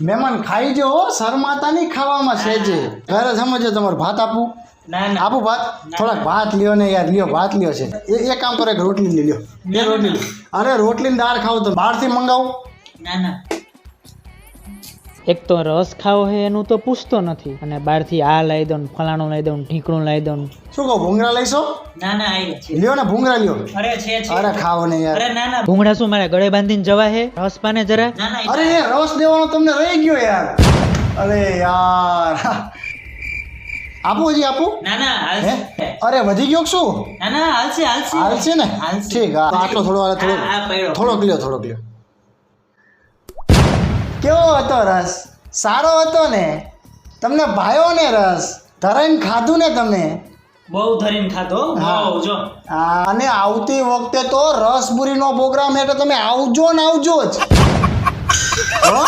મહેમાન ખાઈ જો શરમાતા નહીં ખાવામાં સેજે ઘરે સમજો તમારે ભાત આપું ના ના આપું ભાત થોડાક ભાત લ્યો ને યાર લ્યો ભાત લ્યો છે એ કામ કરો એક રોટલી લઈ લ્યો બે રોટલી અરે રોટલી દાળ ખાવ તો બહારથી મંગાવું ના ના એક તો રસ ખાવો હે એનું તો પૂછતો નથી અને બહારથી આ લઈ દો ને ફલાણું લઈ દો ને ઢીકણું લઈ દો ને શું કહું ભૂંગળા લઈશો ના ના આઈ છે લ્યો ને ભૂંગળા લ્યો અરે છે અરે ખાવો ને યાર અરે ના ના ભૂંગળા શું મારે ગળે બાંધીને જવા હે રસ પાને જરા ના ના અરે એ રસ દેવાનો તમને રહી ગયો યાર અરે યાર આપું હજી આપું ના ના હે હાલશે અરે વધી ગયો કે શું ના ના હાલશે હાલશે હાલશે ને હાલશે. ઠીક હા આટલો થોડો હાલે આ પડ્યો. થોડોક લ્યો કેવો હતો રસ સારો હતો ને તમને ભાયો ને રસ ધરાઈને ખાધું ને તમે બહુ ધરીને ખાધો હા. બહુ જો અને આવતી વખતે તો રસપુરીનો પ્રોગ્રામ એટલે તમે આવજો ને આવજો જ હો?